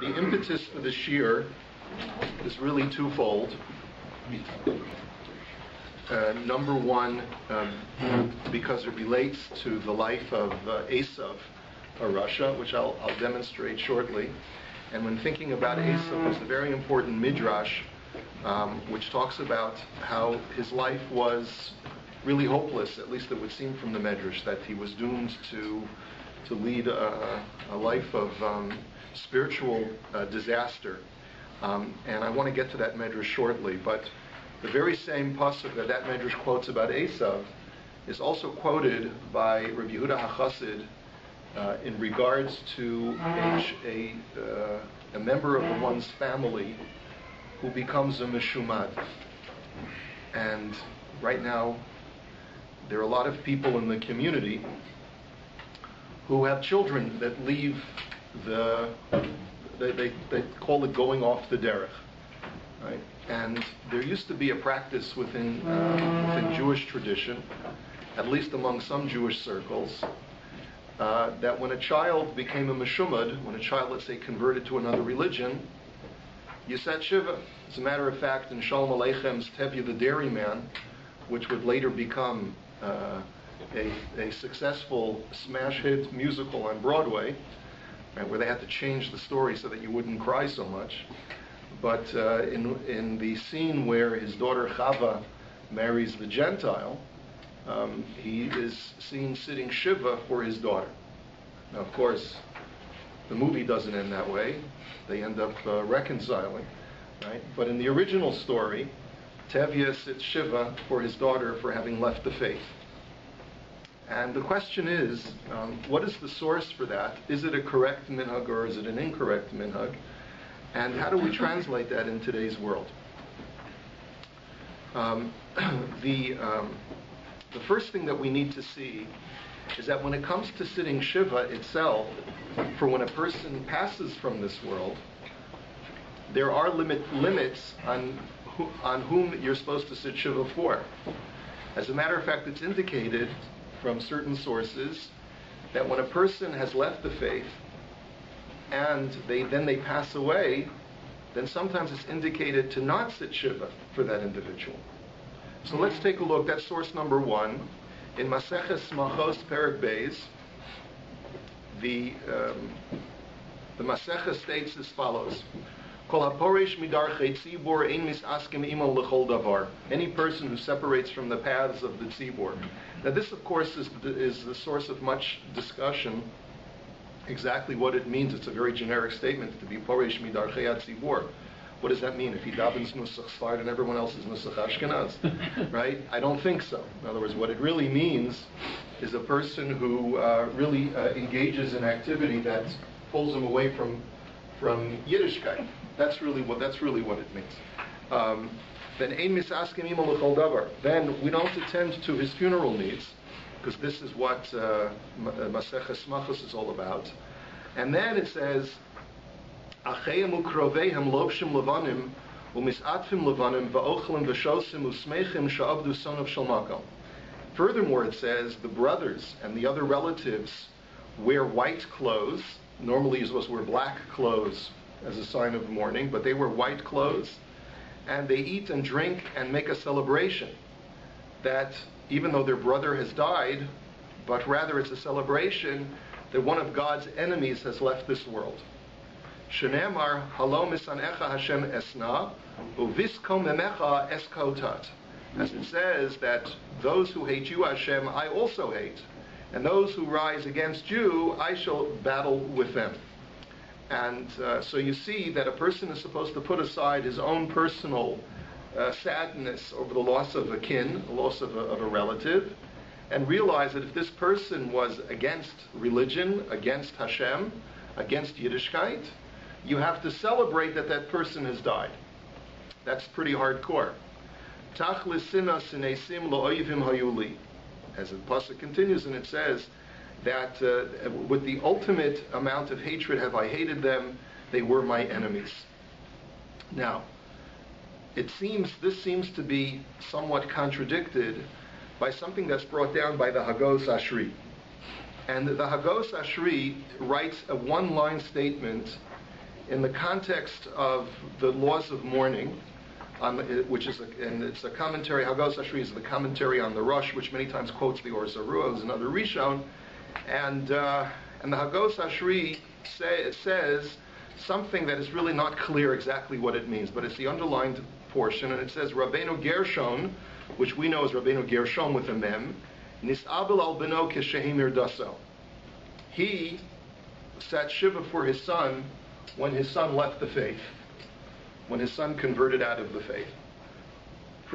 The impetus for the shiur is really twofold. Number one, because it relates to the life of Esav, Russia, which I'll demonstrate shortly. And when thinking about Esav, there's a very important midrash which talks about how his life was really hopeless, at least it would seem from the midrash, that he was doomed to lead a life of spiritual disaster. And I want to get to that midrash shortly, but the very same pasuk that midrash quotes about Esav is also quoted by Rabbi Yehuda HaChassid in regards to a member of one's family who becomes a Meshumad. And right now, there are a lot of people in the community who have children that leave they call it going off the derech, right? And there used to be a practice within Jewish tradition, at least among some Jewish circles, that when a child became a Meshumad, when a child, let's say, converted to another religion, you said Shiva. As a matter of fact, in Shalom Aleicham's Tevye the Dairyman, which would later become a successful smash hit musical on Broadway, right, where they had to change the story so that you wouldn't cry so much. But in the scene where his daughter Chava marries the Gentile, he is seen sitting Shiva for his daughter. Now, of course, the movie doesn't end that way. They end up reconciling, right? But in the original story, Tevye sits Shiva for his daughter for having left the faith. And the question is, what is the source for that? Is it a correct minhag or is it an incorrect minhag? And how do we translate that in today's world? The first thing that we need to see is that when it comes to sitting Shiva itself, for when a person passes from this world, there are limits on whom you're supposed to sit Shiva for. As a matter of fact, it's indicated from certain sources that when a person has left the faith and then they pass away, then sometimes it's indicated to not sit Shiva for that individual. So let's take a look. That's source number one. In Maseches Machos Perek Beis, the Maseches states as follows: Kol haporesh midarchei tzibur ein misaskim imo l'chol davar. Any person who separates from the paths of the tzibur. Now this, of course, is the source of much discussion, exactly what it means. It's a very generic statement, to be poresh midarchei tzibur. What does that mean? If he davens Nusach Sfard and everyone else is Nusach Ashkenaz, right? I don't think so. In other words, what it really means is a person who really engages in activity that pulls him away from Yiddishkeit. That's really what it means. Then ein misaskim imo l'chol davar. Then we don't attend to his funeral needs, because this is what Maseches Machos is all about. And then it says, Acheim ukrovehem lobshim levanim umisatfim levanim va'ochlim v'shosim usmechim sha'avdu sonav shalmakom. Furthermore, it says the brothers and the other relatives wear white clothes. Normally, you're supposed to wear black clothes as a sign of mourning, but they wear white clothes, and they eat and drink and make a celebration that even though their brother has died, but rather it's a celebration that one of God's enemies has left this world. Shenemar halo misanecha Hashem esna uviskom memecha eskotat. As it says that those who hate you, Hashem, I also hate, and those who rise against you, I shall battle with them. And so you see that a person is supposed to put aside his own personal sadness over the loss of a kin, the loss of a relative, and realize that if this person was against religion, against Hashem, against Yiddishkeit, you have to celebrate that that person has died. That's pretty hardcore. Tachlis sina sinesim lo'oivim hayuli. As the pasuk continues, and it says that with the ultimate amount of hatred have I hated them, they were my enemies. Now, this seems to be somewhat contradicted by something that's brought down by the Hagos Ashri. And the Hagos Ashri writes a one-line statement in the context of the laws of mourning, which is it's a commentary. Hagos Ashri is the commentary on the Rosh, which many times quotes the Or Zarua, who's another Rishon, and the Hagos Ashri says something that is really not clear exactly what it means, but it's the underlined portion, and it says Rabbeinu Gershon, which we know as Rabbeinu Gershon with a mem, Nis'abel al beno keshehimir daso. He sat Shiva for his son when his son left the faith, when his son converted out of the faith.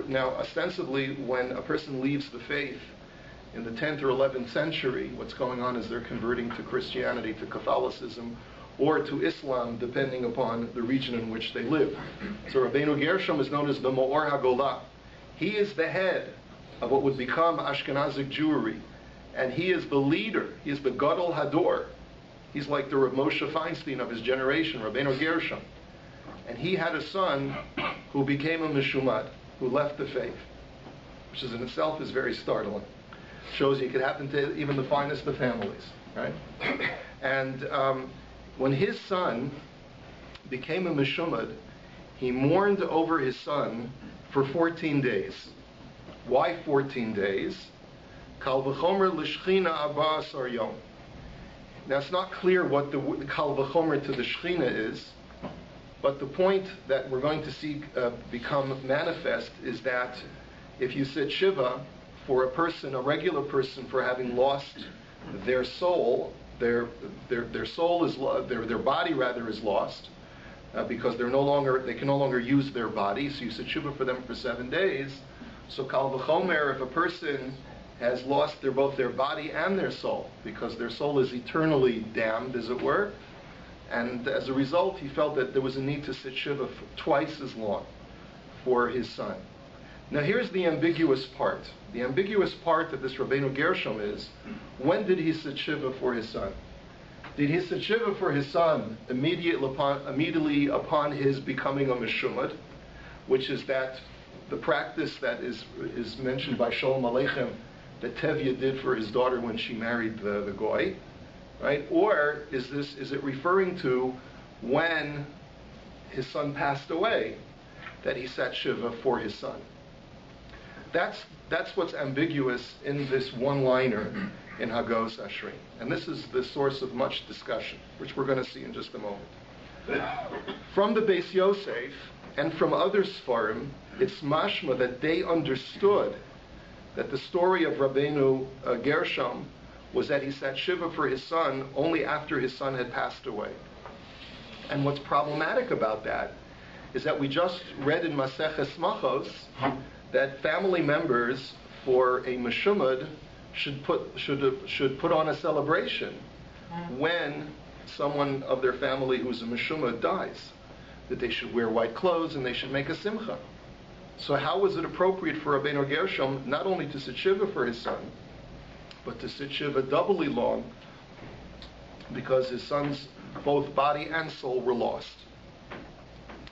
Now, ostensibly, when a person leaves the faith in the 10th or 11th century, what's going on is they're converting to Christianity, to Catholicism, or to Islam, depending upon the region in which they live. So Rabbeinu Gershom is known as the Ma'or HaGolah. He is the head of what would become Ashkenazic Jewry, and he is the leader. He is the Gadol Hador. He's like the Rav Moshe Feinstein of his generation, Rabbeinu Gershom. And he had a son who became a Meshumad, who left the faith, which is in itself is very startling. Shows you it could happen to even the finest of families, right? And when his son became a Meshumad, he mourned over his son for 14 days. Why 14 days? Kal v'chomer l'shchina abba asar yom. Now it's not clear what the kal v'chomer to the shchina is, but the point that we're going to see become manifest is that if you sit Shiva for a person, a regular person, for having lost their soul, their soul is their body rather is lost because they can no longer use their body. So you sit Shiva for them for 7 days. So kal v'chomer, if a person has lost both their body and their soul, because their soul is eternally damned, as it were, and as a result, he felt that there was a need to sit Shiva twice as long for his son. Now here's the ambiguous part. The ambiguous part of this Rabbeinu Gershom is, when did he sit Shiva for his son? Did he sit Shiva for his son immediately upon his becoming a Meshumad, which is that the practice that is mentioned by Sholem Aleichem that Tevye did for his daughter when she married the Goy, right? Or is it referring to when his son passed away, that he sat Shiva for his son? That's what's ambiguous in this one-liner in Hagos Ashri. And this is the source of much discussion, which we're going to see in just a moment. From the Beis Yosef and from other Sfarim, it's mashma that they understood that the story of Rabbeinu Gershom was that he sat Shiva for his son only after his son had passed away. And what's problematic about that is that we just read in Maseches Machos that family members for a Meshumad should put on a celebration when someone of their family who's a Meshumad dies, that they should wear white clothes and they should make a simcha. So how was it appropriate for Rabbeinu Gershom not only to sit Shiva for his son, but to sit Shiva doubly long because his son's both body and soul were lost?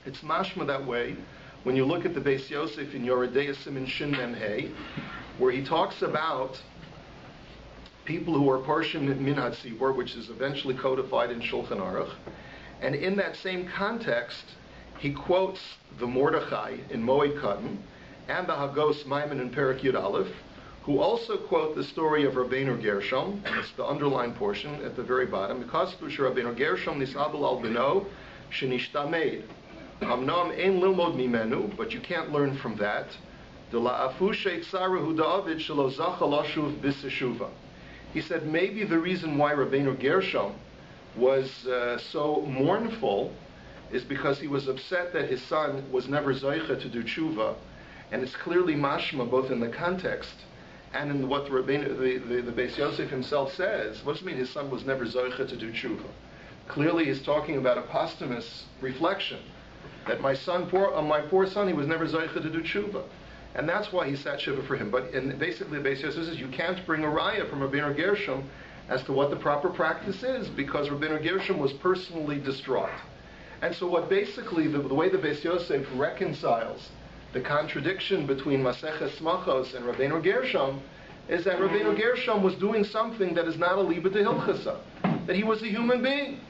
It's mashma that way when you look at the Beis Yosef in Yoredei Simin Shin Mem Hey, where he talks about people who are Parshim Min HaTzibor, which is eventually codified in Shulchan Aruch, and in that same context, he quotes the Mordechai in Moed Katan and the Hagos Maimon in Perek Yud Aleph, who also quote the story of Rabbeinu Gershom, and it's the underlined portion at the very bottom, because Rabbeinu Gershom nisabel al beno shenishtameid. Amnam ein lilmod mimenu, but you can't learn from that. De la'afu sheitzaru David shelo zacha lashuv b'seshuva. He said maybe the reason why Rabbeinu Gershom was so mournful is because he was upset that his son was never zoicha to do tshuva, and it's clearly mashma both in the context and in what the Beis Yosef himself says. What does it mean his son was never zoicha to do tshuva? Clearly he's talking about a posthumous reflection, that my poor son, he was never zoicha to do tshuva. And that's why he sat Shiva for him. But basically the Beis Yosef says you can't bring a raya from Rabbeinu Gershom as to what the proper practice is, because Rabbeinu Gershom was personally distraught. And so what basically, the way the Beis Yosef reconciles the contradiction between Maseches Machos and Rabbeinu Gershom is that Rabbeinu Gershom was doing something that is not a liba de hilchasa, that he was a human being.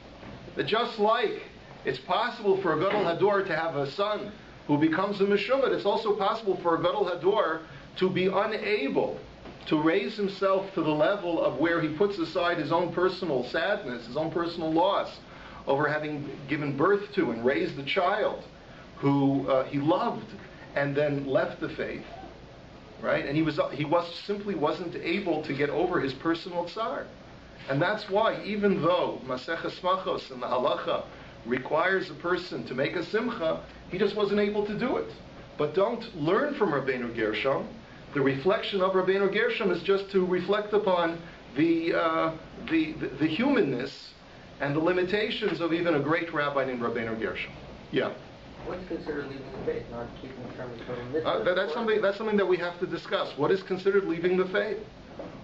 That just like It's possible for a Gadol Hador to have a son who becomes a Meshumad. It's also possible for a Gadol Hador to be unable to raise himself to the level of where he puts aside his own personal sadness, his own personal loss over having given birth to and raised a child who he loved and then left the faith, right? And he simply wasn't able to get over his personal tsar. And that's why, even though Maseches Machos and the Halacha requires a person to make a simcha, he just wasn't able to do it. But don't learn from Rabbeinu Gershom. The reflection of Rabbeinu Gershom is just to reflect upon the humanness and the limitations of even a great rabbi named Rabbeinu Gershom. Yeah. What's considered leaving the faith, not keeping from mitzvahs? That's something that we have to discuss. What is considered leaving the faith?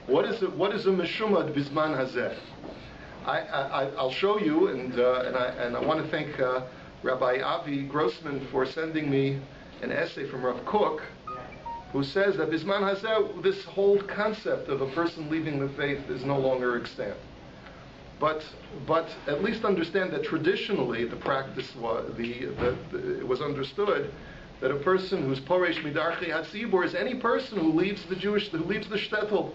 What is a Meshumad Bizman Hazeh? I'll show you, and I want to thank Rabbi Avi Grossman for sending me an essay from Rav Kook, who says that Bizman Hazeh, this whole concept of a person leaving the faith is no longer extant. But at least understand that traditionally the practice was it was understood that a person who's Poresh Midarchei Hatzibur is any person who leaves the shtetl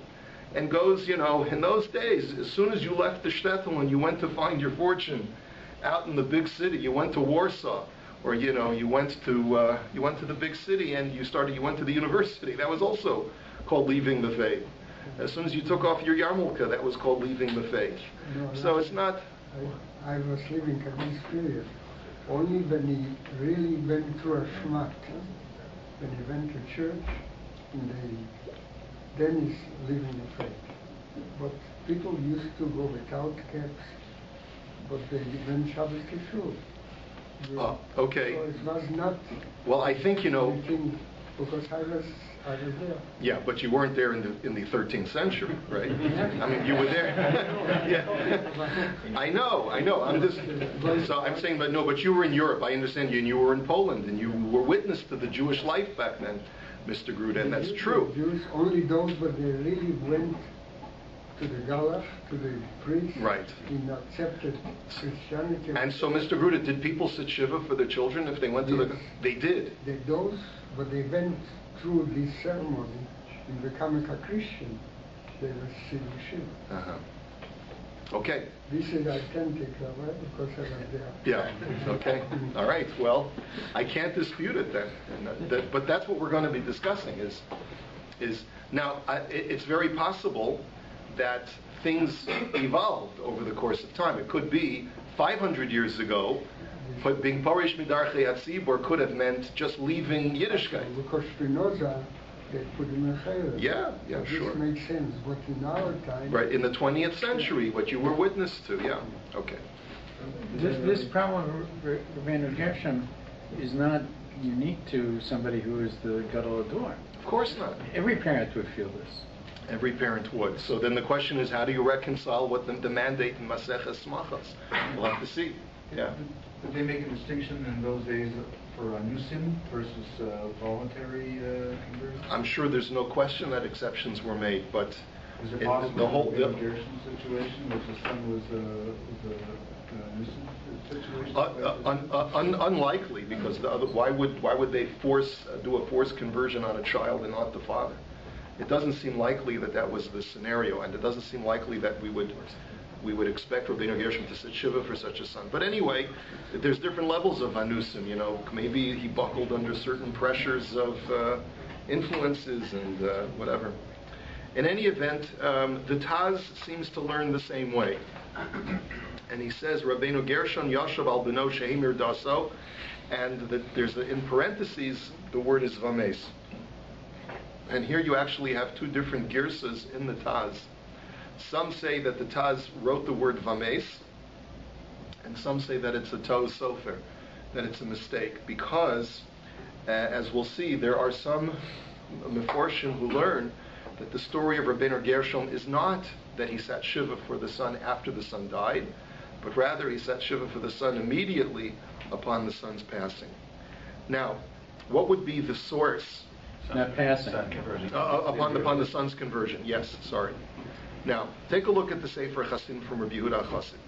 and goes, in those days, as soon as you left the shtetl and you went to find your fortune out in the big city, you went to Warsaw, or you went to the big city and you went to the university. That was also called leaving the faith. As soon as you took off your yarmulke, that was called leaving the faith. No, so it's not. I was living at this period. Only when he really went through a shmat, when he went to church, then he's leaving the faith. But people used to go without caps, but they went Shabbos to shul. Okay. So it was not. Well, I think because I was there. Yeah, but you weren't there in the 13th century, right? I mean, you were there. Yeah. I know. I'm saying, but you were in Europe. I understand you, and you were in Poland, and you were witness to the Jewish life back then, Mr. Gruda, and that's true. Jews, only those, but they really went to the Galach, to the priest, right, and accepted Christianity. And so, Mr. Gruda, did people sit Shiva for their children if they went to the... They did. But they went through this ceremony in becoming a Christian. They were sitting Shiva. Uh-huh. Okay. This is authentic, Rabbi, because I was there. Yeah. Okay. All right. Well, I can't dispute it then. But that's what we're going to be discussing. Is now it's very possible that things evolved over the course of time. It could be 500 years ago, but being Parish Midarchei Hatzibur could have meant just leaving Yiddishkeit. Because Spinoza, they put in a chayre. Yeah, so sure. This makes sense, but in our time... Right, in the 20th century, what you were witness to, yeah. Okay. This problem of Rabbeinu Gershom is not unique to somebody who is the Gadol Hador. Of course not. Every parent would feel this. Every parent would. So then the question is, how do you reconcile what the mandate in Maseches Machos? We'll have to see. Yeah. Did they make a distinction in those days for anusim versus voluntary conversion? I'm sure there's no question that exceptions were made, but is it possible the whole Gershom situation, which the son was a anusim situation? Unlikely, because why would they do a forced conversion on a child and not the father? It doesn't seem likely that was the scenario, and it doesn't seem likely that we would expect Rabbeinu Gershom to sit Shiva for such a son. But anyway, there's different levels of anusim. Maybe he buckled under certain pressures of influences and whatever. In any event, the Taz seems to learn the same way. And he says, Rabbeinu Gershom Yashav al Beno Shehimir Daso, and in parentheses, the word is Vames. And here you actually have two different girsas in the Taz. Some say that the Taz wrote the word Vames, and some say that it's a Toh Sofer, that it's a mistake, because, as we'll see, there are some Meforshim who learn that the story of Rabbeinu Gershom is not that he sat Shiva for the son after the son died, but rather he sat Shiva for the son immediately upon the son's passing. Now, what would be the source? Not passing. Upon the son's conversion. Yes, sorry. Now, take a look at the Sefer Chasim from Rabbi Yehuda Chassid.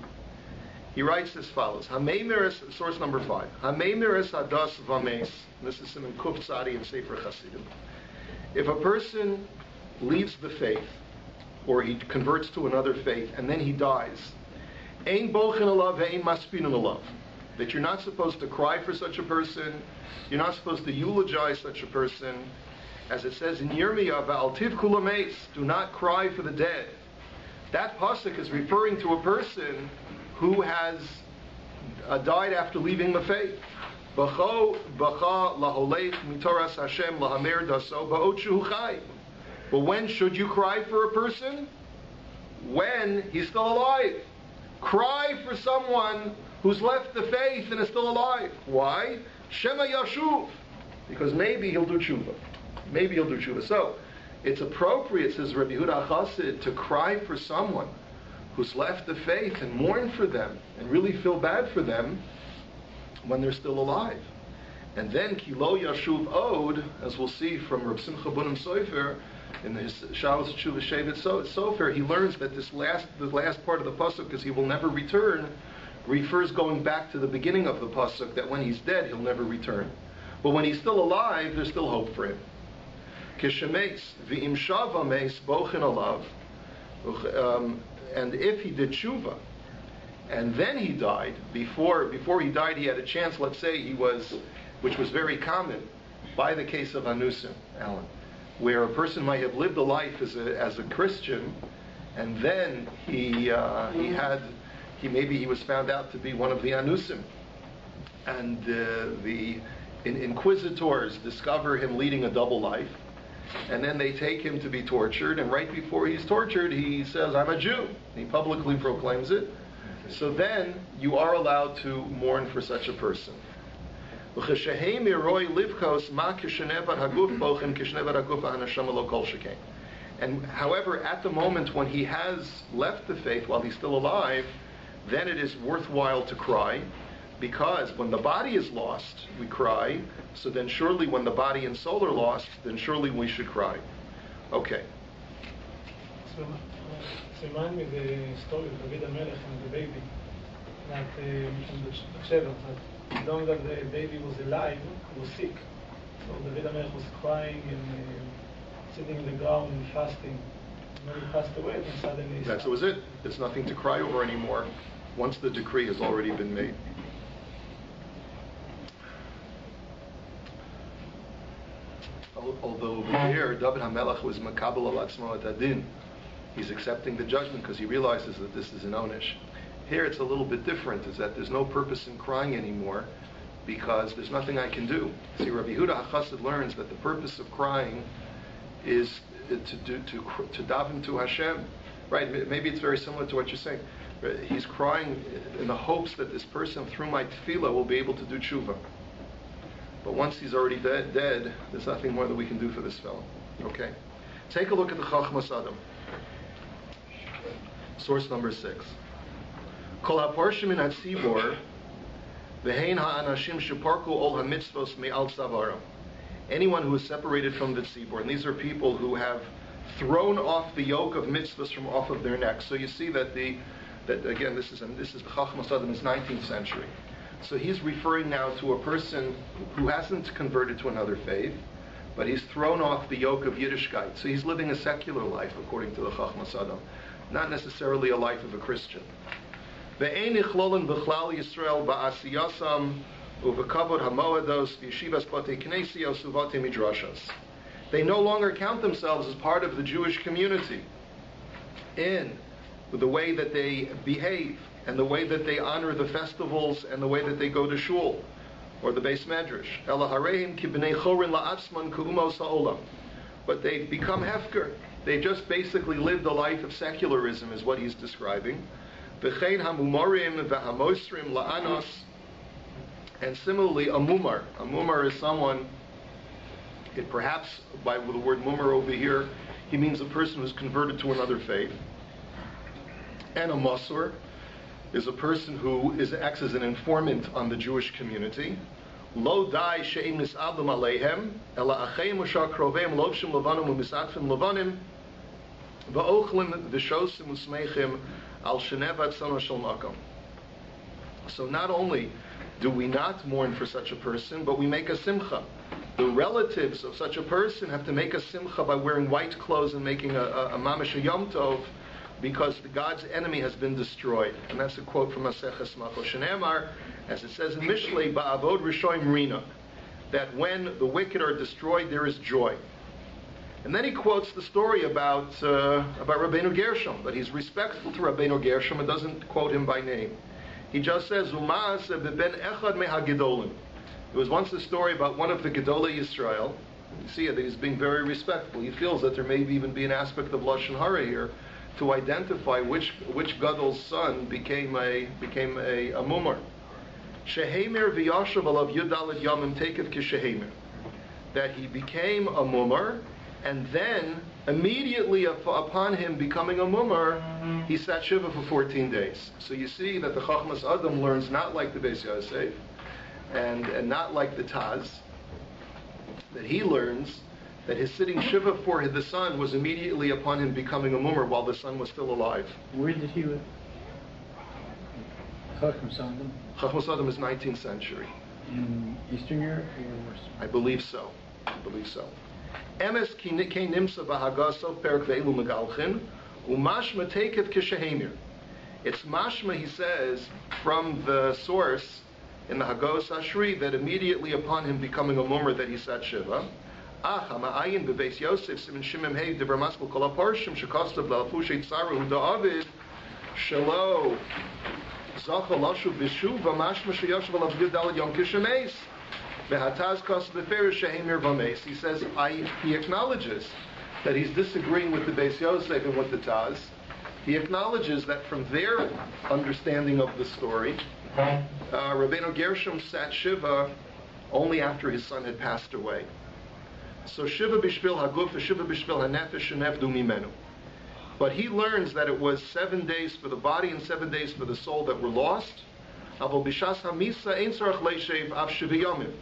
He writes as follows: Hameimeres, source number 5. Hameimeres hadas vames. This is in Kuf Tzadi and Sefer Chasidim. If a person leaves the faith, or he converts to another faith, and then he dies, ein bochen alav ve'ein maspinin alav. That you're not supposed to cry for such a person, you're not supposed to eulogize such a person. As it says in Yirmiyah, Va'al tivku lameis, do not cry for the dead. That pasuk is referring to a person who has died after leaving the faith. Bacha laholech mitoras Hashem lahamer daso ba'ot shehu chai. But when should you cry for a person? When he's still alive. Cry for someone who's left the faith and is still alive. Why? Shema yashuv. Because maybe he'll do tshuva. Maybe he'll do tshuva. So, it's appropriate, says Rabbi Yehuda Chassid, to cry for someone who's left the faith and mourn for them and really feel bad for them when they're still alive. And then Kilo Yashuv Od, as we'll see from Reb Simcha Bunim Sofer in his Shalos Tshuva Shevet Sofer, he learns that the last part of the pasuk, because he will never return, refers going back to the beginning of the pasuk, that when he's dead he'll never return. But when he's still alive, there's still hope for him. Kishemeis v'im shava meis bochen alav. And if he did tshuva, and then he died, before he died he had a chance, let's say he was, which was very common by the case of Anusim, Alan, where a person might have lived a life as a Christian, and then he was found out to be one of the Anusim, and the inquisitors discover him leading a double life, and then they take him to be tortured, and right before he's tortured he says, I'm a Jew. He publicly proclaims it. So then you are allowed to mourn for such a person. And however, at the moment when he has left the faith while he's still alive, then it is worthwhile to cry, because when the body is lost, we cry. So then surely when the body and soul are lost, then surely we should cry. Okay. So remind me the story of David HaMelech and the baby. That from the Sheva, that as long as the baby was alive, he was sick. So David HaMelech was crying and sitting in the ground and fasting. And when he passed away, then suddenly that was it. There's nothing to cry over anymore once the decree has already been made. Although there, David HaMelech was makabel al atzmo et adin. He's accepting the judgment because he realizes that this is an onish. Here it's a little bit different, is that there's no purpose in crying anymore because there's nothing I can do. See, Rabbi Yehuda HaChassid learns that the purpose of crying is to daven to Hashem. Right, maybe it's very similar to what you're saying. He's crying in the hopes that this person, through my tefillah, will be able to do tshuva. But once he's already dead, there's nothing more that we can do for this fellow. Okay? Take a look at the Chachmas Adam. Source number 6. Kol haporshim min hatzibor v'hein ha'anashim sheparku ol hamitzvos me'al tzavaram. Anyone who is separated from the tzibor, and these are people who have thrown off the yoke of mitzvahs from off of their necks. So you see that again, this is the Chachmas Adam is 19th century. So he's referring now to a person who hasn't converted to another faith, but he's thrown off the yoke of Yiddishkeit. So he's living a secular life, according to the Chachmas Adam, not necessarily a life of a Christian. Ve'ein ichlolin b'chlal Yisrael ba'asiyasam uvekavod hamoedos v'yeshivas b'tei knesios uv'tei midrashas. They no longer count themselves as part of the Jewish community in the way that they behave, and the way that they honor the festivals, and the way that they go to shul, or the Beis Medrash. But they've become hefker. They just basically lived a life of secularism, is what he's describing. And similarly, a mumar. A mumar is someone, perhaps by the word mumar over here, he means a person who's converted to another faith. And a masur is a person who acts as an informant on the Jewish community. Lo dai she'im nis'adlam aleihem, ela acheim u'shar kroveim lovshim levanim u'misatfim levanim, va'ochlim v'shosim u'smeichim al shenevat sana shel makom. So not only do we not mourn for such a person, but we make a simcha. The relatives of such a person have to make a simcha by wearing white clothes and making a mamash yom tov, because God's enemy has been destroyed. And that's a quote from Maseches Machos Shenemar, as it says in Mishlei, Ba'avod Rishoim Rina, that when the wicked are destroyed, there is joy. And then he quotes the story about Rabbeinu Gershom, that he's respectful to Rabbeinu Gershom and doesn't quote him by name. He just says, Umas beben echad mehagedolim. There was once a story about one of the Gedolei Yisrael. You see that he's being very respectful. He feels that there may even be an aspect of Lashon Hara here to identify which Gadol's son became a mumar. Shehemer v'yashav alav yudalad yamim takev kishehemer. That he became a mumar, and then immediately upon him becoming a mumar, he sat Shiva for 14 days. So you see that the Chachmas Adam learns not like the Beis Yosef, and not like the Taz, that he learns that his sitting Shiva for the son was immediately upon him becoming a mumar while the son was still alive. Where did he live? Chachmas Adam? Chachmas Adam is 19th century. In Eastern Europe or worse? I believe so. Emes ki nimsa b'hagaso perak ve'elu megalchin umashma tekev kishehemer. It's mashma, he says, from the source in the Hagos Ashri that immediately upon him becoming a mumar that he sat Shiva. Ach ha'ma'ayin b'beis Yosef simin shimim hei d'ver maskul kol ha'parshim shekostav la'afushay tzaru da'avid shelo zacha lashu b'shuva mashma sheyoshav alav yudal yom kishemeis. He says, he acknowledges that he's disagreeing with the Beis Yosef and with the Taz. He acknowledges that from their understanding of the story, Rabbeinu Gershom sat Shiva only after his son had passed away. So Shiva b'shvil haguf, Shiva b'shvil hanefesh shenevdu mimenu. But he learns that it was 7 days for the body and 7 days for the soul that were lost. Avol b'shas hamisa ein tzarach leishev av shiva yomim.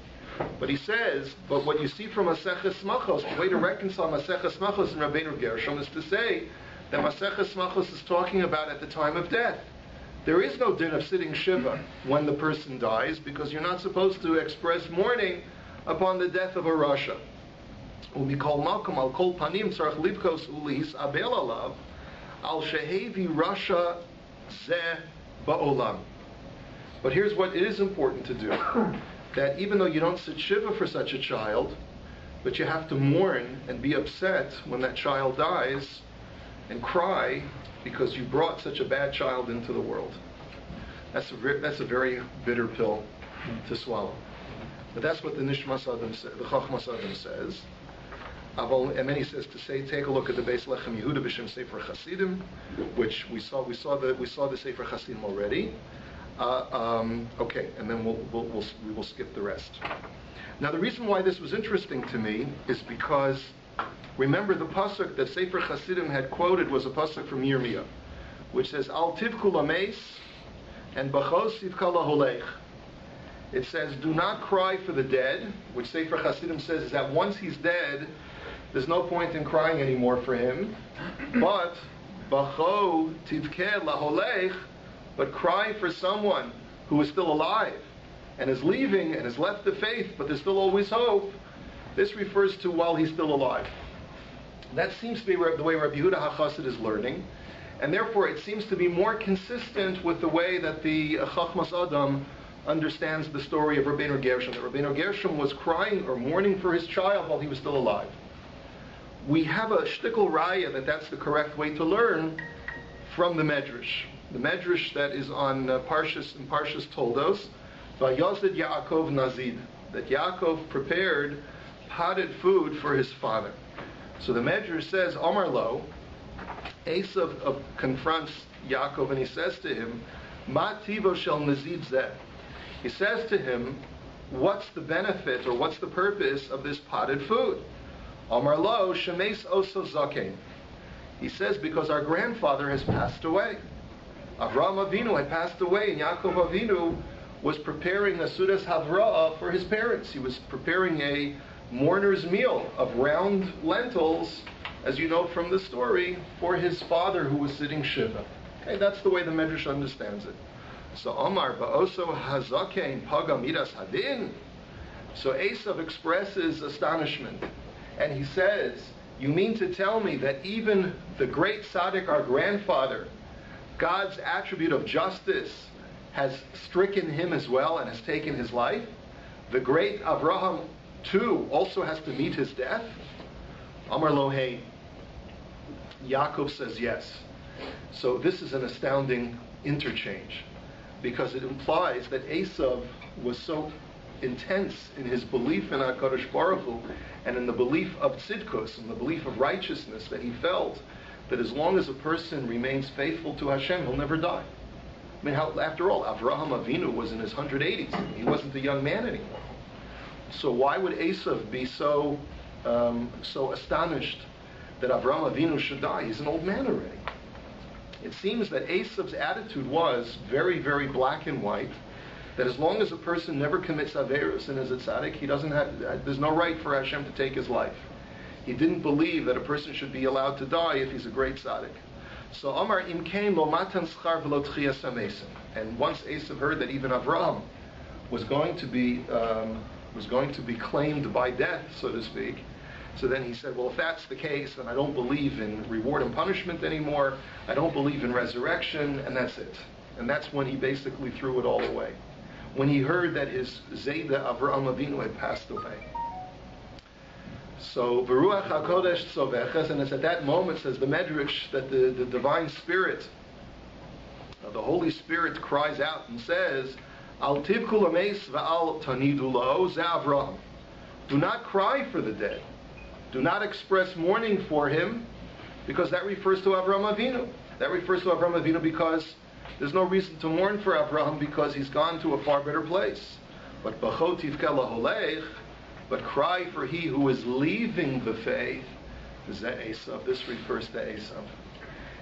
But he says, but what you see from Maseches Machos, the way to reconcile Maseches Machos and Rabbeinu Gershom is to say that Maseches Machos is talking about at the time of death. There is no din of sitting Shiva when the person dies, because you're not supposed to express mourning upon the death of a Rasha. Umikol malkum al kol panim tzarach libkos ulis abel alav al shehevi Rasha zeh ba'olam. But here's what it is important to do. That even though you don't sit Shiva for such a child, but you have to mourn and be upset when that child dies and cry because you brought such a bad child into the world. That's a very bitter pill to swallow. But that's what the Nishmas Adam the Chachmas Adam says. And then he says to say, take a look at the Beis Lechem Yehuda B'Shem Sefer Chasidim, which we saw the Sefer Chasidim already. Okay, and then we will skip the rest. Now, the reason why this was interesting to me is because, remember, the pasuk that Sefer Chasidim had quoted was a pasuk from Yirmiyah, which says, Al tivku lameis and bachos sivka laholech. It says, do not cry for the dead, which Sefer Chasidim says is that once he's dead, there's no point in crying anymore for him. But bacho tivke laholech, but cry for someone who is still alive and is leaving and has left the faith, but there's still always hope. This refers to while he's still alive. That seems to be the way Rabbi Yehuda HaChassid is learning, and therefore it seems to be more consistent with the way that the Chachmas Adam understands the story of Rabbeinu Gershom, that Rabbeinu Gershom was crying or mourning for his child while he was still alive. We have a shtickle raya that that's the correct way to learn from the Medrash. The Medrash that is on Parshas Toldos, Vayozid Yaakov Nazid, that Yaakov prepared potted food for his father. So the Medrash says, Omar Lo, Esav confronts Yaakov and he says to him, Ma tivo shel nazid zeh. He says to him, what's the benefit or what's the purpose of this potted food? Omar Lo, shemes oso zaken. He says, because our grandfather has passed away. Avraham Avinu had passed away, and Yaakov Avinu was preparing a Sudas Havra'ah for his parents. He was preparing a mourner's meal of round lentils, as you know from the story, for his father who was sitting Shiva. Okay, that's the way the Medrash understands it. So Omar ba'oso hazakein paga midas hadin. So Esav expresses astonishment, and he says, "You mean to tell me that even the great tzaddik, our grandfather, God's attribute of justice, has stricken him as well and has taken his life? The great Avraham, too, also has to meet his death?" Amar Lohei. Yaakov says yes. So this is an astounding interchange, because it implies that Esav was so intense in his belief in HaKadosh Baruch Hu and in the belief of tzidkus, and the belief of righteousness, that he felt that as long as a person remains faithful to Hashem, he'll never die. I mean, after all, Avraham Avinu was in his 180s. He wasn't a young man anymore. So why would Esav be so astonished that Avraham Avinu should die? He's an old man already. It seems that Esav's attitude was very, very black and white, that as long as a person never commits Averos and is a tzaddik, there's no right for Hashem to take his life. He didn't believe that a person should be allowed to die if he's a great tzaddik. So Amar imkein lo matan schar v'lo tchiyas hamesim. And once Esav heard that even Avraham was going to be claimed by death, so to speak, so then he said, well, if that's the case, then I don't believe in reward and punishment anymore. I don't believe in resurrection, and that's it. And that's when he basically threw it all away, when he heard that his Zayda Avraham Avinu had passed away. So V'ruach HaKodesh Tzoveches, and it's at that moment, says the Medrash, that the divine spirit, the Holy Spirit, cries out and says, Al tivku lameis v'al tanidu lo ze Avraham. Do not cry for the dead. Do not express mourning for him, because that refers to Avraham Avinu. That refers to Avraham Avinu because there's no reason to mourn for Avraham, because he's gone to a far better place. But b'cho tivke laholech, but cry for he who is leaving the faith. This refers to Esav.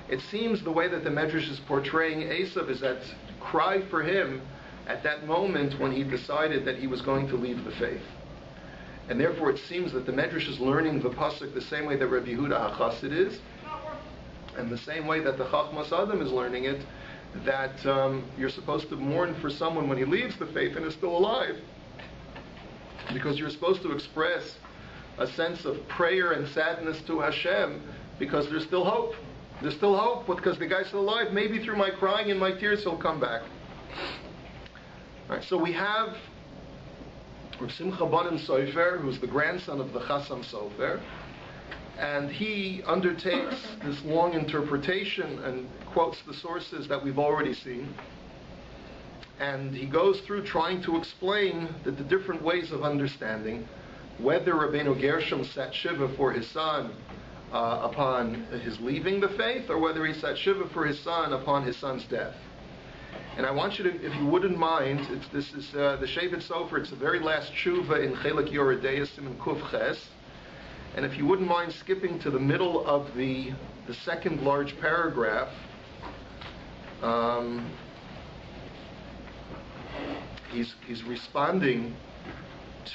It seems the way that the Medrash is portraying Esav is that cry for him at that moment when he decided that he was going to leave the faith. And therefore it seems that the Medrash is learning the pasuk the same way that Rabbi Yehuda HaChassid is, and the same way that the Chachmas Adam is learning it, that you're supposed to mourn for someone when he leaves the faith and is still alive, because you're supposed to express a sense of prayer and sadness to Hashem, because there's still hope. There's still hope, because the guy's still alive. Maybe through my crying and my tears he'll come back. All right, so we have Rav Simcha Banim Sofer, who's the grandson of the Chassam Sofer, and he undertakes this long interpretation and quotes the sources that we've already seen. And he goes through trying to explain the different ways of understanding whether Rabbeinu Gershom sat Shiva for his son upon his leaving the faith, or whether he sat Shiva for his son upon his son's death. And I want you to, if you wouldn't mind, this is the Shevet Sofer. It's the very last tshuva in Chelek Yoredeis Siman Kuf Ches. And if you wouldn't mind skipping to the middle of the second large paragraph, he's responding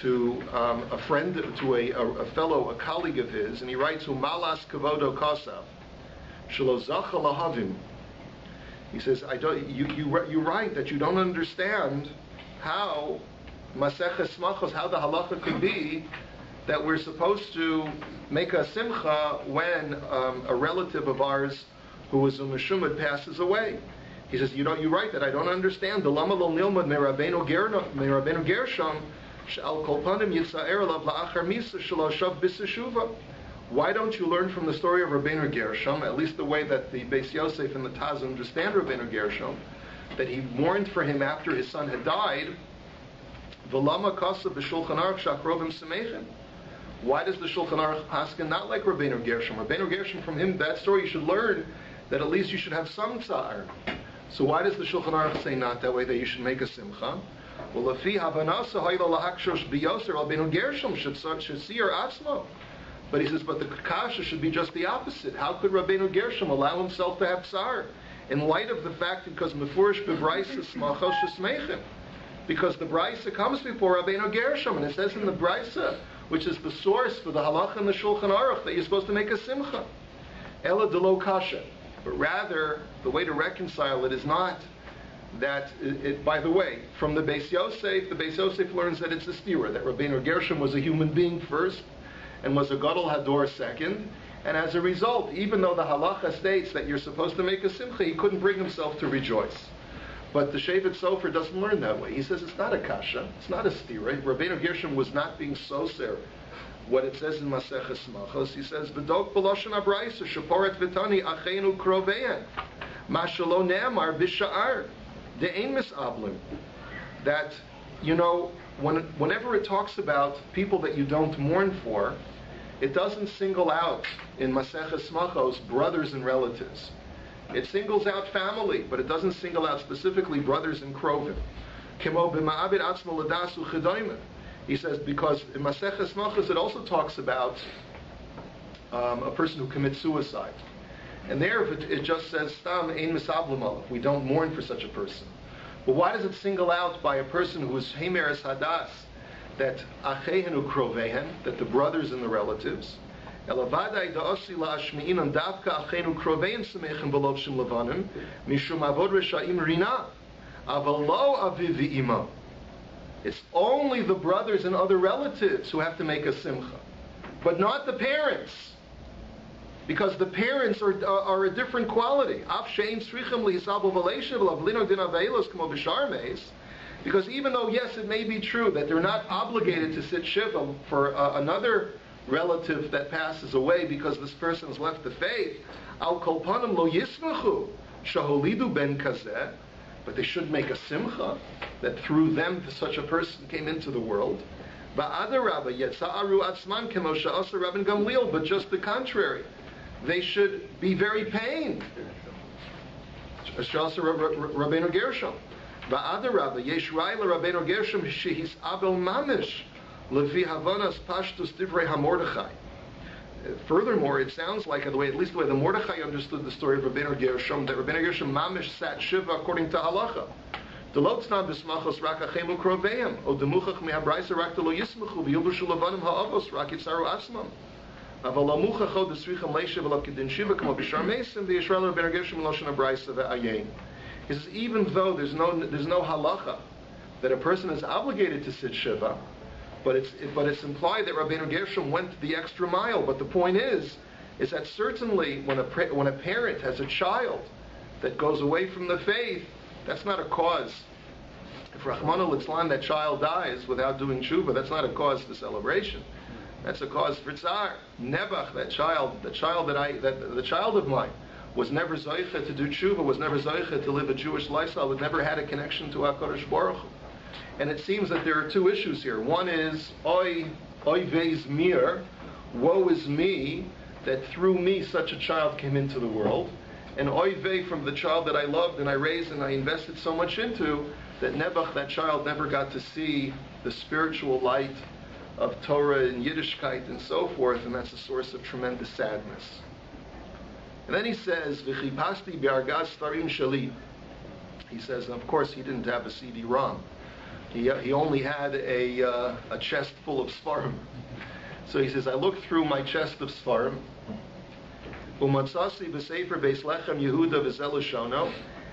to a friend, to a fellow, a colleague of his, and he writes, "Umalas kavodo kosav, shelo zacha lahavim." He says, you write that you don't understand how Maseches Smachos, how the halacha could be that we're supposed to make a simcha when a relative of ours who was a Meshumad passes away. He says, you write that I don't understand. The lama lo nilmad me Rabbeinu Gershom she'al kol panim yitza'er alav la'achar misa shelo shav b'seshuva. Why don't you learn from the story of Rabbeinu Gershom, at least the way that the Beis Yosef and the Taz understand Rabbeinu Gershom, that he mourned for him after his son had died? V'lama kasa b'shulchan aruch shakrovim semechin. Why does the Shulchan Aruch paskin not like Rabbeinu Gershom? Rabbeinu Gershom, from him, that story, you should learn that at least you should have some tzar. So why does the Shulchan Aruch say not that way, that you should make a simcha? Well, lefi havanasa hayla lahakshos biyoser Rabbeinu Gershom should see her atzmo. But he says, but the kasha should be just the opposite. How could Rabbeinu Gershom allow himself to have tsar? In light of the fact, because mefurish b'braisa smachos shesmeichim, because the braisa comes before Rabbeinu Gershom, and it says in the braisa, which is the source for the halacha and the Shulchan Aruch, that you're supposed to make a simcha. Ela de lo kasha. But rather, the way to reconcile it is not that, by the way, from the Beis Yosef learns that it's a stira, that Rabbeinu Gershom was a human being first, and was a Gadol Hador second, and as a result, even though the halacha states that you're supposed to make a simcha, he couldn't bring himself to rejoice. But the Shevet Sofer doesn't learn that way. He says it's not a kasha, it's not a stira. Rabbeinu Gershom was not being soser. What it says in Maseches Machos, he says, "V'dok b'loshen abrayis shaporet v'tani achenu krovein, mashalo ne'amar b'sha'ar de'ein misablim." That, whenever it talks about people that you don't mourn for, it doesn't single out in Maseches Machos brothers and relatives. It singles out family, but it doesn't single out specifically brothers and krovim. Kemo b'ma'abed atzmo l'dasu chedoyme. He says, because in Maseches Machos it also talks about a person who commits suicide. And there it just says, Stam ein misablim alav. We don't mourn for such a person. But why does it single out by a person who is Heimeres Hadas, that achehenu krovehen, that the brothers and the relatives, elavadai da'osi la'ashmi'inam davka achenu krovein semechem belovshim levanim, mishum avod resha'im rina, aval lo aviv v'imo. It's only the brothers and other relatives who have to make a simcha, but not the parents, because the parents are a different quality. Because even though, yes, it may be true that they're not obligated to sit Shiva for another relative that passes away because this person has left the faith, al kol panim lo yismachu shaholidu ben kazeh, but they should make a simcha that through them such a person came into the world. But just the contrary, they should be very pained. Rabbeinu Gershom. Ba'adarabba yesh ra'ila Rabbeinu Gershom shehis abel mamish levi havanas pashtus divrei hamordechai. Furthermore, it sounds like, at least the way the Mordechai understood the story of Rabbeinu Gershom, that Rabbeinu Gershom mamish sat Shiva according to halacha. Delotznam b'smachos rak achemu kroveim, o demuchach mehabraisa rak delo yismachu v'yilbushu levanim ha'avos rak yitzaru atzmam. Aval lamuchach o desricham leisha v'lo kedin Shiva k'mo b'shar mesim v'yisrael Rabbeinu Gershom l'oshen habraisa ve'ayin. He says, even though there's no halacha that a person is obligated to sit Shiva, but it's implied that Rabbeinu Gershom went the extra mile. But the point is that certainly when a parent has a child that goes away from the faith, that's not a cause. If Rahmana litzlan, that child dies without doing tshuva, that's not a cause for celebration. That's a cause for tzar. Nebach, the child of mine, was never zoicha to do tshuva, was never zoicha to live a Jewish lifestyle, was never had a connection to HaKadosh Baruch Hu. And it seems that there are two issues here. One is, oy veis mir, woe is me, that through me such a child came into the world. And oy vei, from the child that I loved and I raised and I invested so much into, that Nebuch, that child, never got to see the spiritual light of Torah and Yiddishkeit and so forth, and that's a source of tremendous sadness. And then he says, V'chipasti bi'argaz starim shali. He says, and of course he didn't have a CD-ROM. He only had a chest full of Sfarim. So he says, I looked through my chest of Sfarim. Umatzasi b'sefer Beis Lechem Yehuda v'zelushono.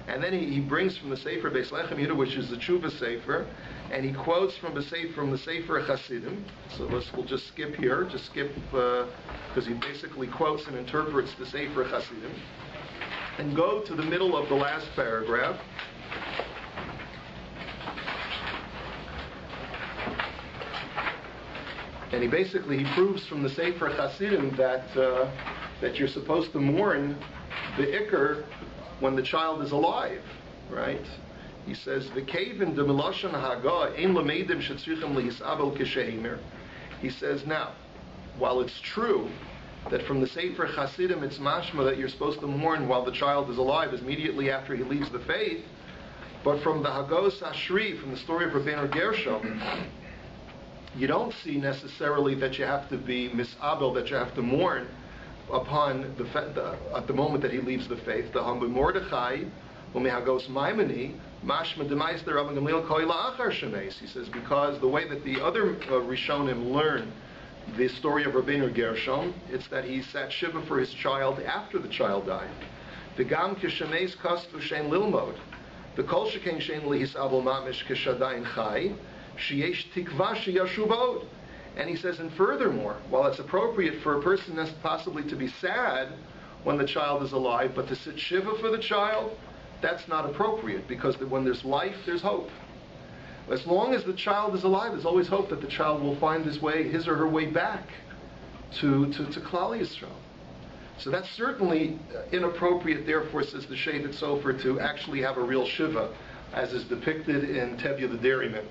And then he brings from the Sefer Beis Lechem Yehuda, which is the Tshuva Sefer, and he quotes from the Sefer Chasidim. So we'll just skip here, because he basically quotes and interprets the Sefer Chasidim. And go to the middle of the last paragraph. And he proves from the Sefer Chasidim that you're supposed to mourn the Iker when the child is alive, right? He says, "V'kevin de miloshan haga ein lameidim shetzrichem lehisabel k'sheimer." He says, now, while it's true that from the Sefer Chasidim it's mashma that you're supposed to mourn while the child is alive, immediately after he leaves the faith, but from the Hagos Ashri, from the story of Rabbeinu Gershom, you don't see necessarily that you have to be misabel, that you have to mourn upon at the moment that he leaves the faith. The Hambu Mordechai, Umehagos Maimoni, Mashma Demais Rabbi Gamliel Koila Achar Shemes. He says, because the way that the other Rishonim learn the story of Rabbeinu Gershom, it's that he sat Shiva for his child after the child died. The Gam Kishemes Kostu Shein Lilmod. The kol sheken shein lihisabel mamish keshadayin chai, sheyesh tikva sheyashuv od. And he says, and furthermore, while it's appropriate for a person possibly to be sad when the child is alive, but to sit shiva for the child, that's not appropriate, because when there's life, there's hope. As long as the child is alive, there's always hope that the child will find his or her way back to Klal Yisrael. So that's certainly inappropriate, therefore, says the Shevet Sofer, to actually have a real shiva, as is depicted in Tevye the Dairyman.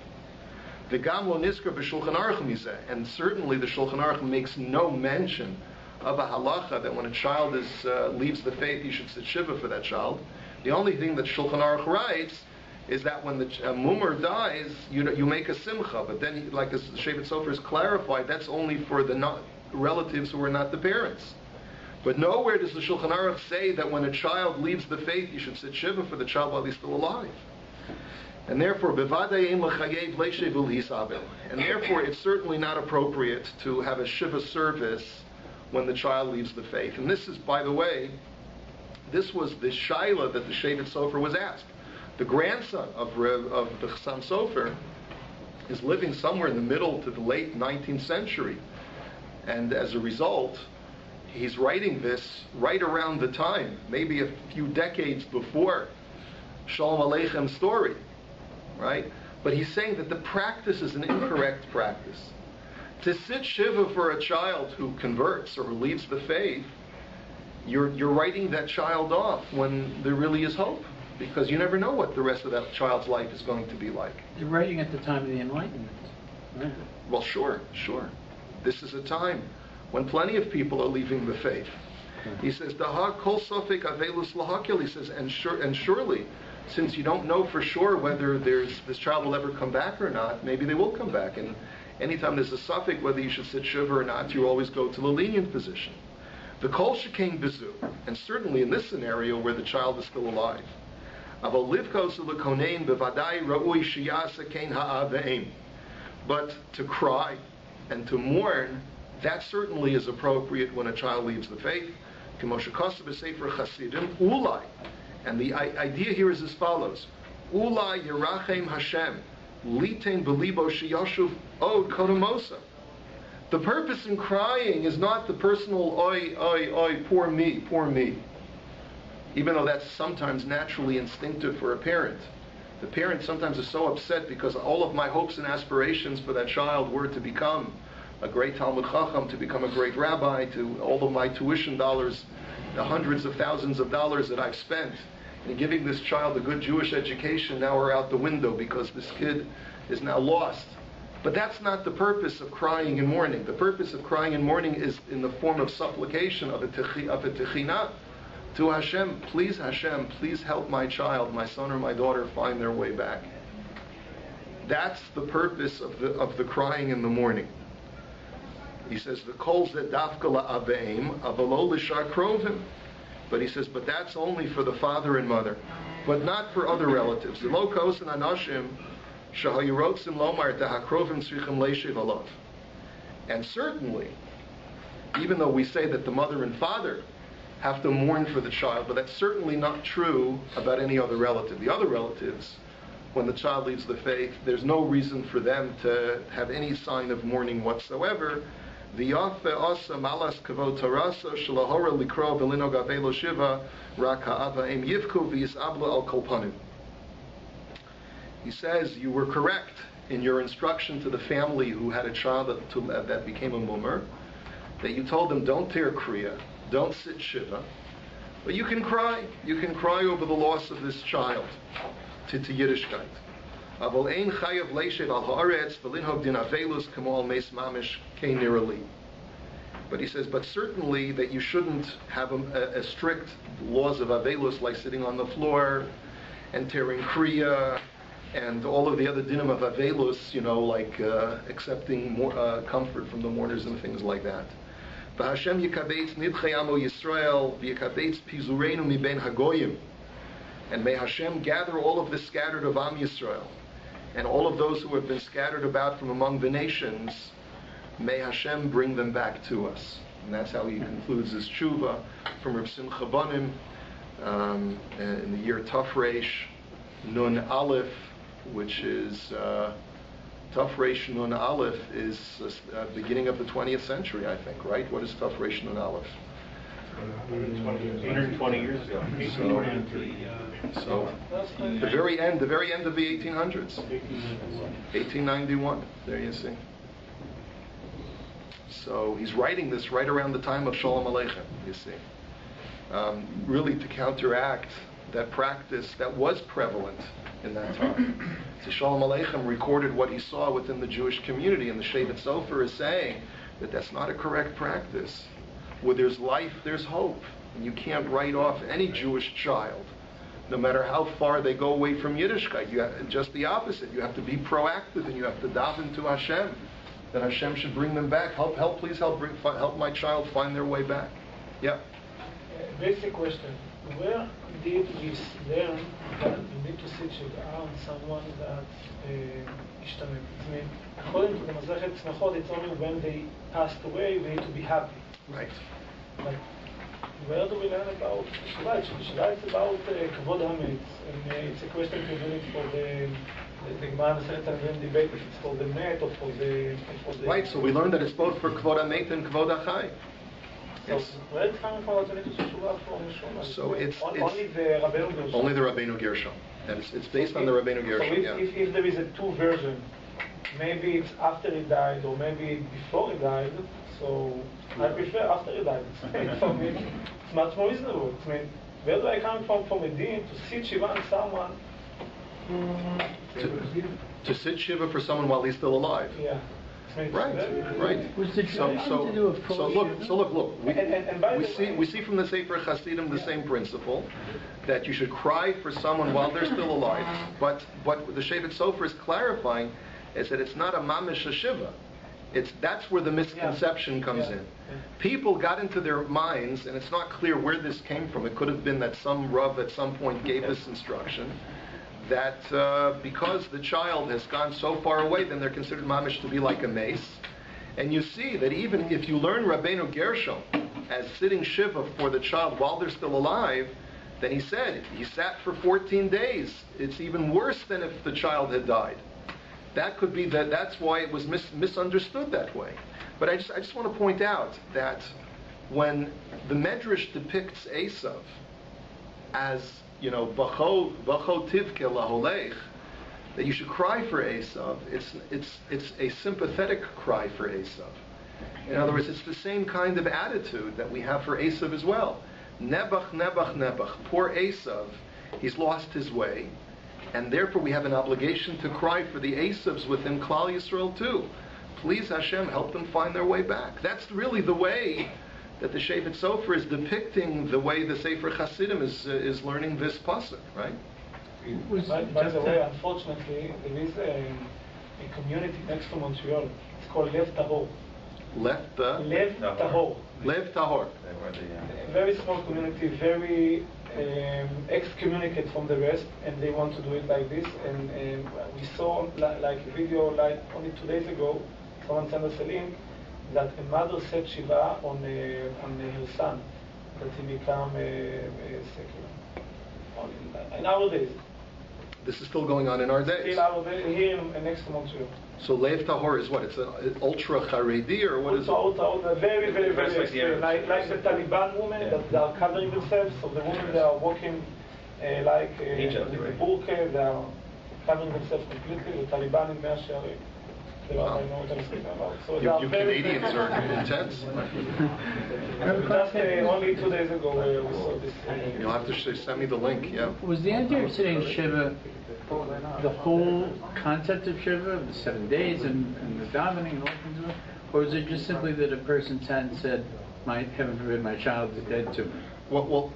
The Gam lo niskar b'Shulchan Aruch mizeh, and certainly the Shulchan Aruch makes no mention of a halacha that when a child leaves the faith, you should sit shiva for that child. The only thing that Shulchan Aruch writes is that when the mummer dies, you make a simcha, but then, like the Shevet Sofer has clarified, that's only for the relatives who are not the parents. But nowhere does the Shulchan Aruch say that when a child leaves the faith, you should sit shiva for the child while he's still alive. And therefore, it's certainly not appropriate to have a shiva service when the child leaves the faith. And this is, by the way, this was the shaila that the Shevet Sofer was asked. The grandson of the Chassam Sofer is living somewhere in the middle to the late 19th century. And as a result, he's writing this right around the time, maybe a few decades before Shalom Aleichem story, right? But he's saying that the practice is an incorrect practice. To sit shiva for a child who converts or who leaves the faith, you're writing that child off when there really is hope, because you never know what the rest of that child's life is going to be like. You're writing at the time of the Enlightenment. Right? Well, sure. This is a time when plenty of people are leaving the faith. He says, "Daha kol sofek avelus lahakil." He says, and surely, since you don't know for sure whether this child will ever come back or not, maybe they will come back. And anytime there's a suffix whether you should sit shiva or not, you always go to the lenient position. The kol shekain bizu, and certainly in this scenario where the child is still alive. Aval livkos lekonein bevadai ra'ui shiyasa kein ha'aveim. But to cry and to mourn, that certainly is appropriate when a child leaves the faith. Ulai. And the idea here is as follows. Ulai yerachem Hashem, litein belibo sheyashuv od kodamosa. The purpose in crying is not the personal, oi, poor me. Even though that's sometimes naturally instinctive for a parent. The parent sometimes is so upset because all of my hopes and aspirations for that child were to become a great Talmud Chacham, to become a great rabbi, to all of my tuition dollars, the hundreds of thousands of dollars that I've spent in giving this child a good Jewish education now are out the window because this kid is now lost. But that's not the purpose of crying and mourning. The purpose of crying and mourning is in the form of supplication, of a techina to Hashem. Please, Hashem, please help my child, my son or my daughter, find their way back. That's the purpose of the crying in the mourning. He says, the kol zeh dafka la'aveim, avalo l'shar krovim. But he says, but that's only for the father and mother, but not for other relatives. Lo kosen anashim shahayirotzim lomar tahakrovim tzrichim leishiv alav. And certainly, even though we say that the mother and father have to mourn for the child, but that's certainly not true about any other relative. The other relatives, when the child leaves the faith, there's no reason for them to have any sign of mourning whatsoever. He says, you were correct in your instruction to the family who had a child that became a mummer, that you told them don't tear kriya, don't sit shiva, but you can cry. You can cry over the loss of this child to Yiddishkeit. But he says, but certainly that you shouldn't have a strict laws of avelus like sitting on the floor and tearing kriya and all of the other dinim of avelus, like accepting more, comfort from the mourners and things like that. V'Hashem yikabetz nidchei amo Yisrael v'yikabetz pizureinu miben hagoyim. And may Hashem gather all of the scattered of Am Yisrael and all of those who have been scattered about from among the nations. May Hashem bring them back to us. And that's how he concludes his tshuva from Rav Simcha Banim in the year Tafresh Nun Aleph, which is Taf Reish Nun Aleph, is beginning of the 20th century, I think, right? What is Taf Reish Nun Aleph? 120 years ago. So the very end of the 1800s. 1891. There you see. So he's writing this right around the time of Shalom Aleichem, you see. Really to counteract that practice that was prevalent in that time. So Shalom Aleichem recorded what he saw within the Jewish community, and the Shevet Sofer is saying that that's not a correct practice. Where there's life, there's hope. And you can't write off any Jewish child, no matter how far they go away from Yiddishkeit. Just the opposite. You have to be proactive, and you have to daven to Hashem, that Hashem should bring them back. Please help my child find their way back. Yeah. Basic question. Where did we learn that we need to sit on someone that ishtamem? I mean, according to the Masechet Tzmachot, it's only when they passed away we need to be happy. Right. But where do we learn about Shiva? Shiva is about Kavod HaMetz, and it's a question to do it for the Gemara Masechet Sanhedrin debate if it's for the Met or for the Right. So we learned that it's both for Kavod HaMet and Kavod HaChai. So where it's coming from? So it's only the Rabbeinu Gershom. Only the Rabbeinu Gershom, and it's based on the Rabbeinu Gershom. So if there is a two version, maybe it's after he died or maybe before he died. So I prefer after he died. For me, it's much more reasonable. I mean, where do I come from a din to sit Shiva on someone? To sit Shiva for someone while he's still alive. Yeah. Right. Was the So look. We see from the Sefer Hasidim the same principle, that you should cry for someone while they're still alive. But what the Shevet Sofer is clarifying is that it's not a mamish shiva. That's where the misconception comes in. People got into their minds, and it's not clear where this came from. It could have been that some Rav at some point gave this instruction, that because the child has gone so far away, then they're considered mamish to be like a mace. And you see that even if you learn Rabbeinu Gershom as sitting Shiva for the child while they're still alive, then he said he sat for 14 days. It's even worse than if the child had died. That could be that's why it was misunderstood that way. But I just want to point out that when the Medrash depicts Esav as, Bacho tivke laholech, that you should cry for Esav, it's a sympathetic cry for Esav. In other words, it's the same kind of attitude that we have for Esav as well. Nebuch, nebuch, nebuch. Poor Esav, he's lost his way. And therefore we have an obligation to cry for the Esavs within Klal Yisrael too. Please Hashem, help them find their way back. That's really the way that the Shevet Sofer is depicting the way the Sefer Hasidim is learning this pasuk, right? By the way, unfortunately, there is a community next to Montreal. It's called Lev Tahor. Lev Tahor. Lev Tahor. A very small community, very excommunicate from the rest, and they want to do it like this. And we saw like a video only 2 days ago. Someone sent us a link that a mother said Shiva on her son, that he become secular. In our days. This is still going on in our days. Still our days, here next to Montreal. So Lev Tahor is what? It's an ultra Haredi, or what is it? Ultra, very, very, very extreme. Like the Taliban women that they are covering themselves. So the women they are walking with the burqa, they are covering themselves completely. The Taliban in Mea Shearim. I know what I'm speaking about. So you Canadians are intense. Just only 2 days ago we saw this. You'll have to send me the link. Yeah. Was the idea of sitting Shiva the whole concept of Shiva, the 7 days and the davening and all things of it? Or was it just simply that a person sat and said, heaven forbid, my child is dead to me? Well,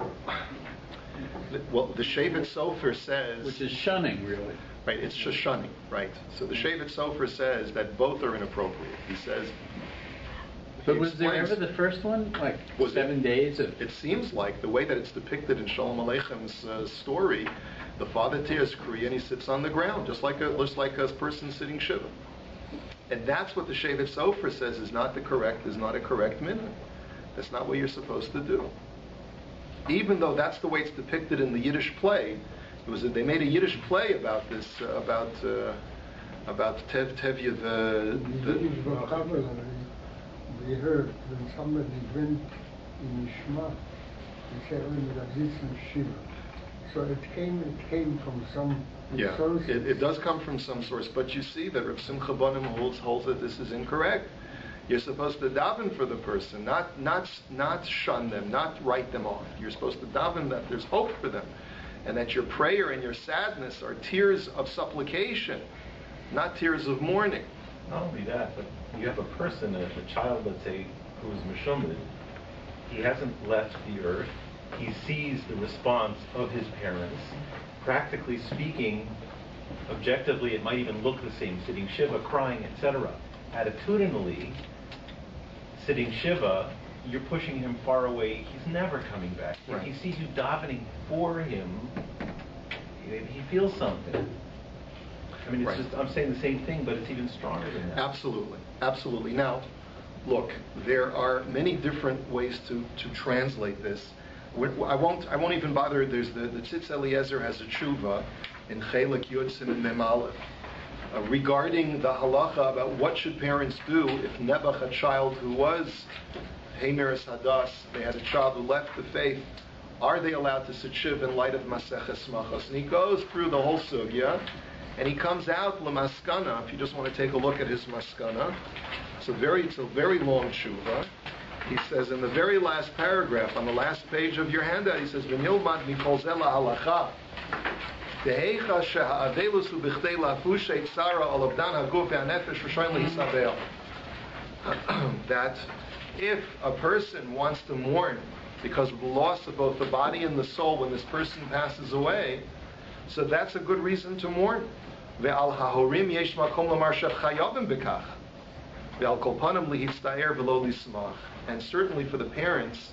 the Shevet Sofer says... Which is shunning, really. Right, it's just shunning, right? So the Shevet Sofer says that both are inappropriate. He says... But was there ever the first one? Like 7 days of... It seems like the way that it's depicted in Shalom Aleicham's story, the father tears Kriya and he sits on the ground, just like a person sitting Shiva. And that's what the Shevet Sofer says is not a correct minhag. That's not what you're supposed to do. Even though that's the way it's depicted in the Yiddish play, They made a Yiddish play about this, about Tevye, The Yiddish vocabulary, we heard when somebody went in Meshumad, they said, oh, that this is Shiva. So it came from some source. It does come from some source, but you see that Rav Simcha Bonim holds that this is incorrect. You're supposed to daven for the person, not shun them, not write them off. You're supposed to daven that there's hope for them, and that your prayer and your sadness are tears of supplication, not tears of mourning. Not only that, but you have a person, a child, let's say, who is Meshumad. He hasn't left the earth. He sees the response of his parents. Practically speaking, objectively, it might even look the same, sitting Shiva, crying, etc. Attitudinally, sitting Shiva, you're pushing him far away. He's never coming back. Right. If he sees you davening for him, he feels something. I mean, it's just, I'm saying the same thing, but it's even stronger than that. Absolutely. Now, look, there are many different ways to translate this. I won't even bother. There's the Tzitz Eliezer has a tshuva in Chelek Yud Siman Mem Aleph regarding the halacha about what should parents do if Nebuch, a child who was Heimeres Hadas, they had a child who left the faith. Are they allowed to sit shiv in light of Maseches Machos? And he goes through the whole sugya, and he comes out l'maskana. If you just want to take a look at his maskana, it's a very long tshuva. He says in the very last paragraph, on the last page of your handout, he says, "V'nilmad mikol zeh la'halacha, dehecha she'ha'avelus hu b'chtei la'fushei tzara al avdan haguf ve'hanefesh v'shoyin le'hisabel." That if a person wants to mourn because of the loss of both the body and the soul when this person passes away, so that's a good reason to mourn. Ve'al ha'horim yesh makom lamar shechayavim b'kach. And certainly for the parents,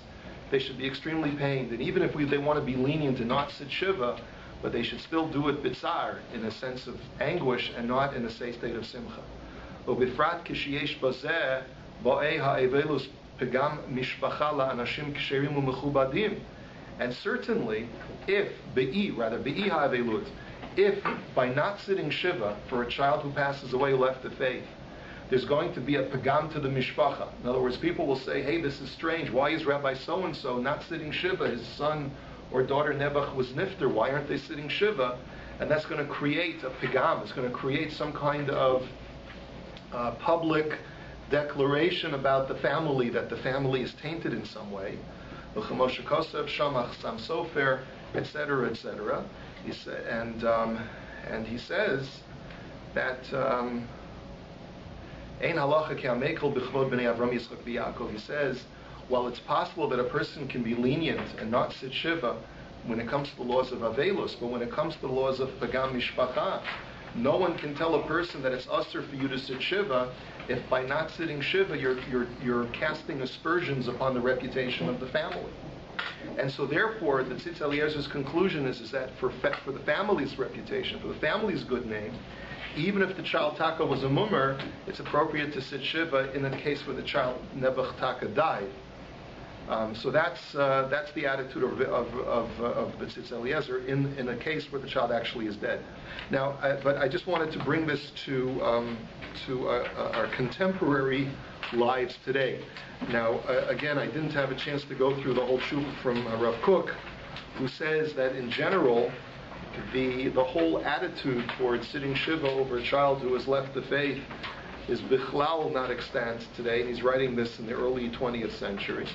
they should be extremely pained. And even if they want to be lenient and not sit Shiva, but they should still do it bitzar, in a sense of anguish and not in a state of simcha. And certainly, if by not sitting Shiva for a child who passes away who left the faith, there's going to be a pagam to the mishpacha. In other words, people will say, hey, this is strange. Why is Rabbi so-and-so not sitting Shiva? His son or daughter Nebuch was nifter. Why aren't they sitting Shiva? And that's going to create a pagam. It's going to create some kind of public declaration about the family, that the family is tainted in some way. Etc., etc. And he says that he says, while it's possible that a person can be lenient and not sit Shiva when it comes to the laws of Avelus, but when it comes to the laws of Pagam Mishpacha, no one can tell a person that it's usher for you to sit Shiva if by not sitting Shiva you're casting aspersions upon the reputation of the family. And so therefore, the Tzitz Eliezer's conclusion is that for the family's reputation, for the family's good name, even if the child Taka was a mummer, it's appropriate to sit Shiva in the case where the child Nebuch Taka died. So that's the attitude of the Tzitz Eliezer in a case where the child actually is dead. Now, but I just wanted to bring this to our contemporary lives today. Now, again, I didn't have a chance to go through the whole tshuva from Rav Kook, who says that in general, the whole attitude towards sitting Shiva over a child who has left the faith is bichlal not extant today. And he's writing this in the early 20th century,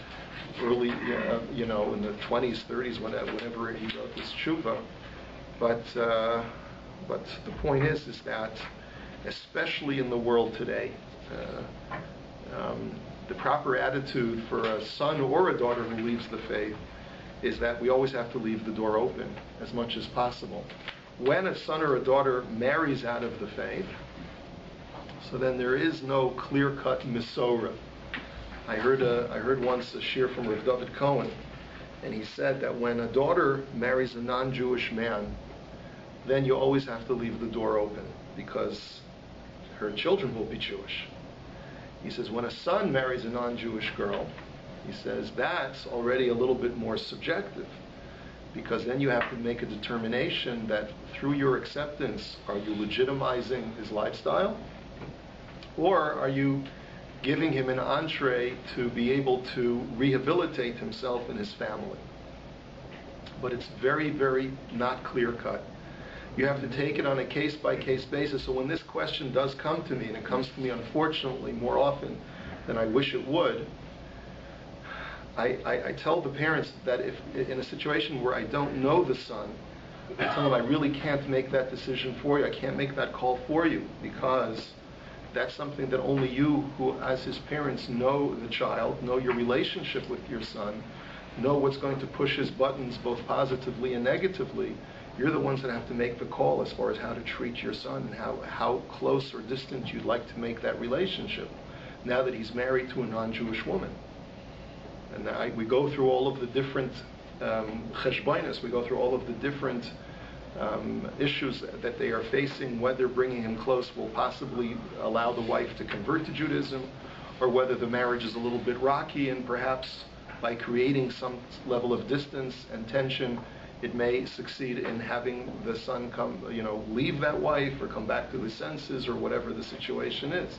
in the 20s, 30s, whenever he wrote this tshuva. But the point is that, especially in the world today, the proper attitude for a son or a daughter who leaves the faith is that we always have to leave the door open as much as possible. When a son or a daughter marries out of the faith, so then there is no clear-cut Mesorah. I heard once a shiur from Rav David Cohen, and he said that when a daughter marries a non-Jewish man, then you always have to leave the door open because her children will be Jewish. He says when a son marries a non-Jewish girl, he says that's already a little bit more subjective because then you have to make a determination that through your acceptance, are you legitimizing his lifestyle, or are you giving him an entree to be able to rehabilitate himself and his family? But it's very, very not clear-cut. You have to take it on a case-by-case basis. So when this question does come to me, and it comes to me unfortunately more often than I wish it would, I tell the parents that if in a situation where I don't know the son, I tell them I really can't make that decision for you. I can't make that call for you, because that's something that only you, who as his parents know the child, know your relationship with your son, know what's going to push his buttons both positively and negatively. You're the ones that have to make the call as far as how to treat your son and how close or distant you'd like to make that relationship now that he's married to a non-Jewish woman. And we go through all of the different cheshbonos, we go through all of the different issues that they are facing, whether bringing him close will possibly allow the wife to convert to Judaism, or whether the marriage is a little bit rocky, and perhaps by creating some level of distance and tension, it may succeed in having the son leave that wife or come back to his senses, or whatever the situation is.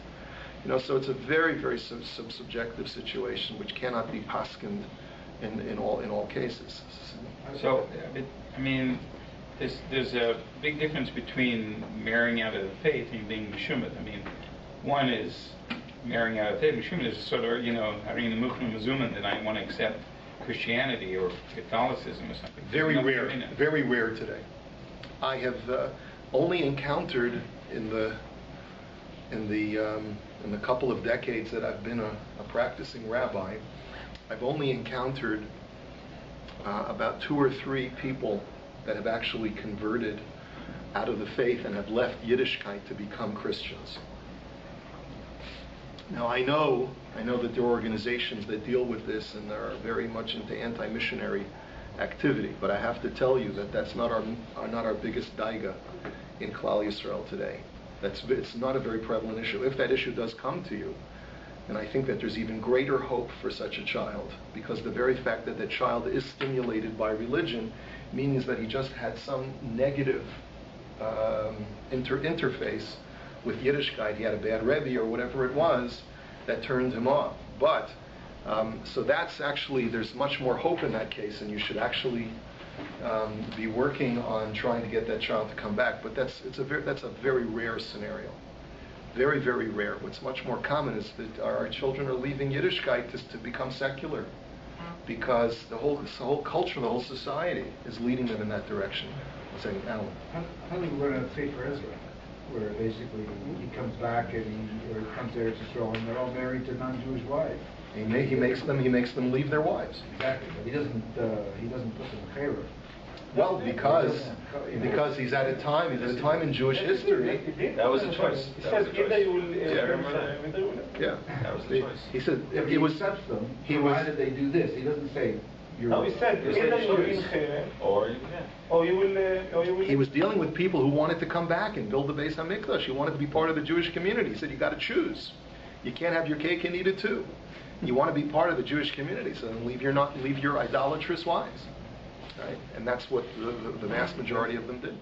So it's a very, very subjective situation which cannot be paskined in all cases. So, I mean, there's a big difference between marrying out of faith and being Meshumad. I mean, one is marrying out of faith. Meshumad is sort of, having the Mukhna Mazuman that I want to accept Christianity or Catholicism or something. Very rare today. I have only encountered in the couple of decades that I've been a practicing rabbi, I've only encountered about 2 or 3 people that have actually converted out of the faith and have left Yiddishkeit to become Christians. Now I know that there are organizations that deal with this and are very much into anti-missionary activity, but I have to tell you that that's not our biggest daiga in Klal Yisrael today. It's not a very prevalent issue. If that issue does come to you, and I think that there's even greater hope for such a child, because the very fact that child is stimulated by religion means that he just had some negative interface with Yiddishkeit. He had a bad Rebbe or whatever it was that turned him off. But so that's actually, there's much more hope in that case, and you should actually be working on trying to get that child to come back. But that's a very rare scenario. Very, very rare. What's much more common is that our children are leaving Yiddishkeit to become secular, because the whole culture, the whole society is leading them in that direction. One second, Alan. How do we run a Sefer Ezra, where basically he comes back and he comes there to Israel and they're all married to non-Jewish wives? He makes them leave their wives. Exactly, but he doesn't put them in favor. Well, because he's at a time in Jewish history. That was a choice. He said either you will. Yeah, that was the choice. He said If he accepts them, provided they do this. He doesn't say you're. No, he said either you will in Cherem, or you can. or you will. He was dealing with people who wanted to come back and build the Beis HaMikdash. He wanted to be part of the Jewish community. He said you got to choose. You can't have your cake and eat it too. You want to be part of the Jewish community, so then leave your idolatrous wives. Right? And that's what the vast majority of them did.